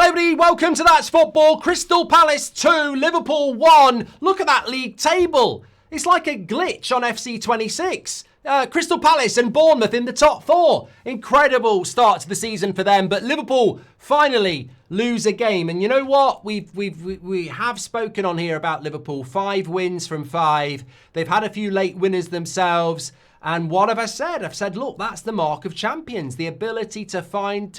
everybody, welcome to That's Football. Crystal Palace 2, Liverpool 1. Look at that league table. It's like a glitch on FC26. Crystal Palace and Bournemouth in the top 4. Incredible start to the season for them, but Liverpool finally lose a game. And you know what? We have spoken on here about Liverpool. 5 wins from 5. They've had a few late winners themselves. And what have I said? I've said, look, that's the mark of champions. The ability to find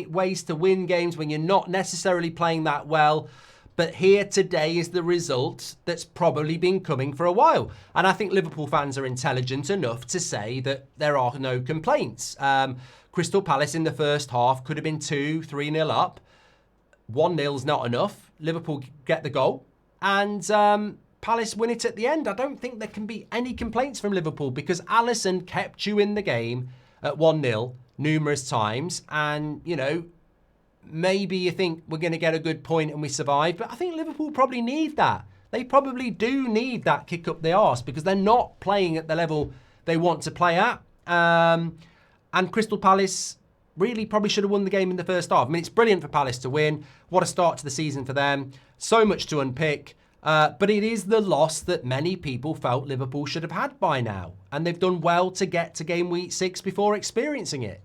ways to win games when you're not necessarily playing that well. But here today is the result that's probably been coming for a while. And I think Liverpool fans are intelligent enough to say that there are no complaints. Crystal Palace in the first half could have been 2-3-0 up. 1-0's not enough. Liverpool get the goal. And Palace win it at the end. I don't think there can be any complaints from Liverpool because Alisson kept you in the game at 1-0 numerous times. And, you know, maybe you think we're going to get a good point and we survive. But I think Liverpool probably need that. They probably do need that kick up the arse because they're not playing at the level they want to play at. And Crystal Palace really probably should have won the game in the first half. I mean, it's brilliant for Palace to win. What a start to the season for them. So much to unpick. But it is the loss that many people felt Liverpool should have had by now. And they've done well to get to game week 6 before experiencing it.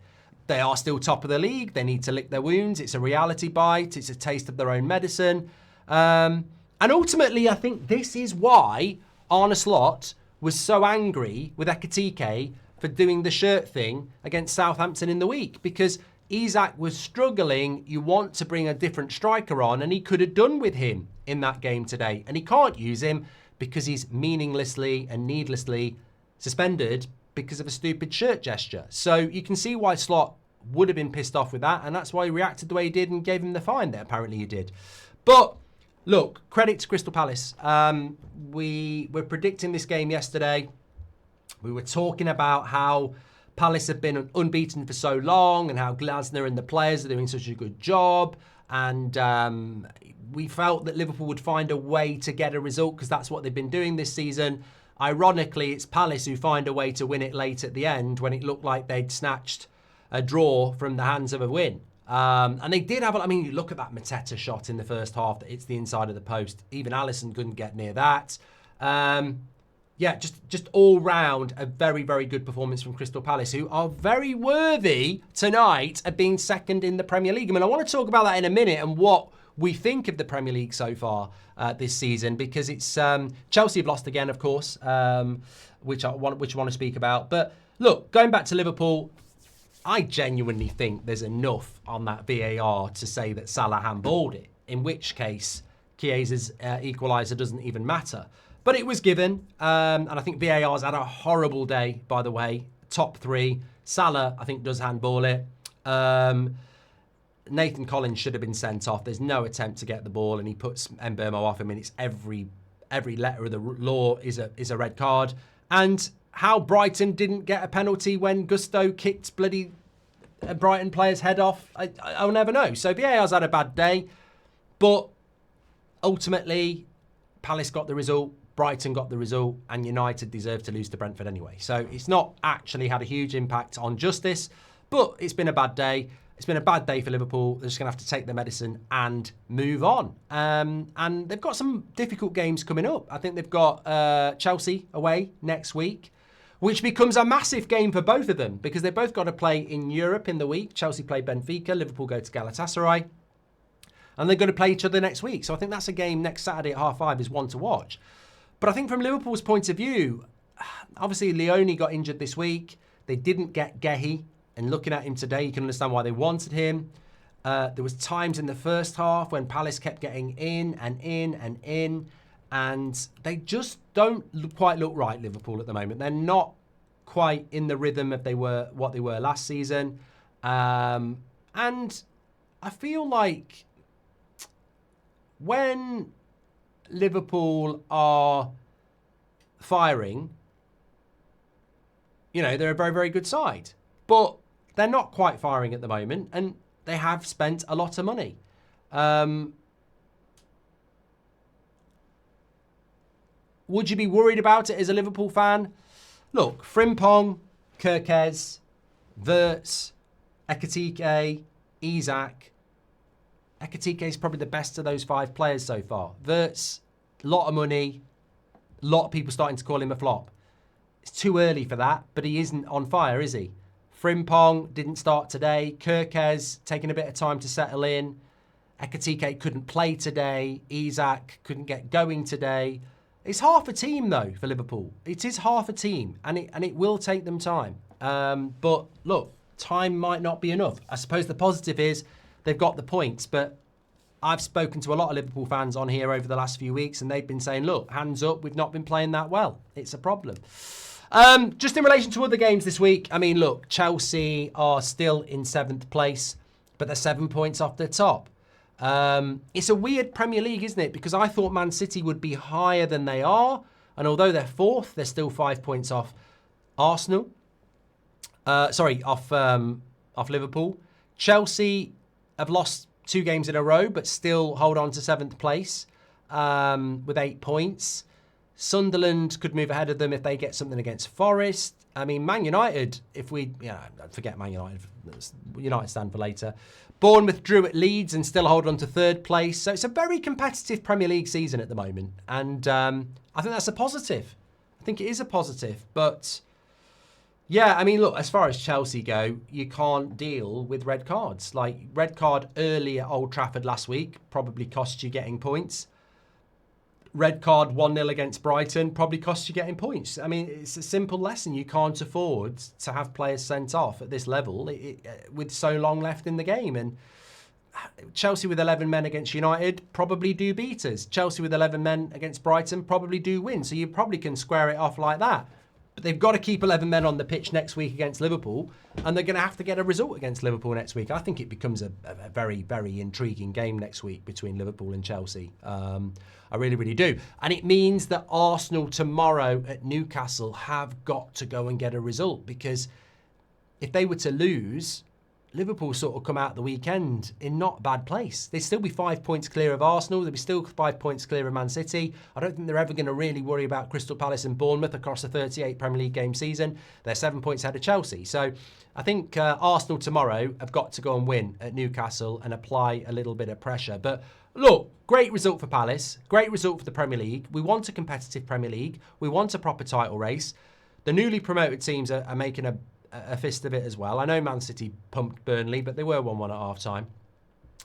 They are still top of the league. They need to lick their wounds. It's a reality bite. It's a taste of their own medicine. And ultimately, I think this is why Arne Slot was so angry with Nketiah for doing the shirt thing against Southampton in the week. Because Isak was struggling. You want to bring a different striker on, and he could have done with him in that game today. And he can't use him because he's meaninglessly and needlessly suspended because of a stupid shirt gesture. So you can see why Slot would have been pissed off with that, and that's why he reacted the way he did and gave him the fine that apparently he did. But look, credit to Crystal Palace. We were predicting this game yesterday. We were talking about how Palace have been unbeaten for so long and how Glasner and the players are doing such a good job. And we felt that Liverpool would find a way to get a result because that's what they've been doing this season. Ironically, it's Palace who find a way to win it late at the end when it looked like they'd snatched a draw from the hands of a win. And they did have, I mean, you look at that Nketiah shot in the first half that hits the inside of the post. Even Alisson couldn't get near that. Yeah, just all round a very, very good performance from Crystal Palace, who are very worthy tonight of being second in the Premier League. I mean, I want to talk about that in a minute and what we think of the Premier League so far this season, because it's Chelsea have lost again, of course, which I want to speak about. But look, going back to Liverpool, I genuinely think there's enough on that VAR to say that Salah handballed it, in which case Chiesa's equaliser doesn't even matter. But it was given, and I think VAR's had a horrible day, by the way. Top 3. Salah, I think, does handball it. Nathan Collins should have been sent off. There's no attempt to get the ball, and he puts Mbeumo off him. I mean, it's every letter of the law is a red card. And how Brighton didn't get a penalty when Gusto kicked bloody Brighton player's head off, I'll never know. So VAR's had a bad day, but ultimately Palace got the result, Brighton got the result, and United deserved to lose to Brentford anyway. So it's not actually had a huge impact on justice, but it's been a bad day. It's been a bad day for Liverpool. They're just going to have to take their medicine and move on. And they've got some difficult games coming up. I think they've got Chelsea away next week, which becomes a massive game for both of them because they've both got to play in Europe in the week. Chelsea play Benfica, Liverpool go to Galatasaray. And they're going to play each other next week. So I think that's a game next Saturday at 5:30 is one to watch. But I think from Liverpool's point of view, obviously Leone got injured this week. They didn't get Gehi. And looking at him today, you can understand why they wanted him. There was times in the first half when Palace kept getting in and in and in. And they just don't quite look right, Liverpool, at the moment. They're not quite in the rhythm of what they were last season. And I feel like when Liverpool are firing, you know, they're a very, very good side. But they're not quite firing at the moment, and they have spent a lot of money. Would you be worried about it as a Liverpool fan? Look, Frimpong, Kerkez, Wirtz, Nketiah, Isak, Nketiah is probably the best of those 5 players so far. Wirtz, a lot of money, a lot of people starting to call him a flop. It's too early for that, but he isn't on fire, is he? Frimpong didn't start today. Kirkez taking a bit of time to settle in. Nketiah couldn't play today. Isak couldn't get going today. It's half a team, though, for Liverpool. It is half a team, and it will take them time. But, look, time might not be enough. I suppose the positive is they've got the points, but I've spoken to a lot of Liverpool fans on here over the last few weeks, and they've been saying, look, hands up, we've not been playing that well. It's a problem. Just in relation to other games this week, I mean, look, Chelsea are still in 7th place, but they're 7 points off the top. It's a weird Premier League, isn't it? Because I thought Man City would be higher than they are. And although they're 4th, they're still 5 points off Arsenal. Off Liverpool. Chelsea have lost 2 games in a row, but still hold on to 7th place with 8 points. Sunderland could move ahead of them if they get something against Forest. I mean, Man United, forget Man United. United stand for later. Bournemouth drew at Leeds and still hold on to 3rd place. So it's a very competitive Premier League season at the moment. And I think that's a positive. I think it is a positive. But, yeah, I mean, look, as far as Chelsea go, you can't deal with red cards. Like, red card early at Old Trafford last week probably cost you getting points. Red card 1-0 against Brighton probably cost you getting points. I mean, it's a simple lesson. You can't afford to have players sent off at this level with so long left in the game. And Chelsea with 11 men against United probably do beat us. Chelsea with 11 men against Brighton probably do win. So you probably can square it off like that. But they've got to keep 11 men on the pitch next week against Liverpool, and they're going to have to get a result against Liverpool next week. I think it becomes a very, very intriguing game next week between Liverpool and Chelsea. I really, really do. And it means that Arsenal tomorrow at Newcastle have got to go and get a result, because if they were to lose, Liverpool sort of come out the weekend in not a bad place. They'd still be 5 points clear of Arsenal. They'd be still 5 points clear of Man City. I don't think they're ever going to really worry about Crystal Palace and Bournemouth across a 38 Premier League game season. They're 7 points ahead of Chelsea. So I think Arsenal tomorrow have got to go and win at Newcastle and apply a little bit of pressure. But look, great result for Palace. Great result for the Premier League. We want a competitive Premier League. We want a proper title race. The newly promoted teams are making a fist of it as well. I know Man City pumped Burnley, but they were 1-1 at half-time.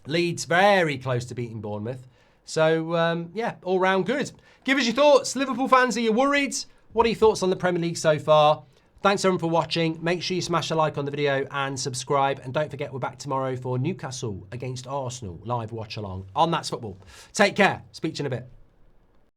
Leeds very close to beating Bournemouth. So, yeah, all round good. Give us your thoughts. Liverpool fans, are you worried? What are your thoughts on the Premier League so far? Thanks everyone for watching. Make sure you smash a like on the video and subscribe. And don't forget, we're back tomorrow for Newcastle against Arsenal. Live watch along on That's Football. Take care. Speak to you in a bit.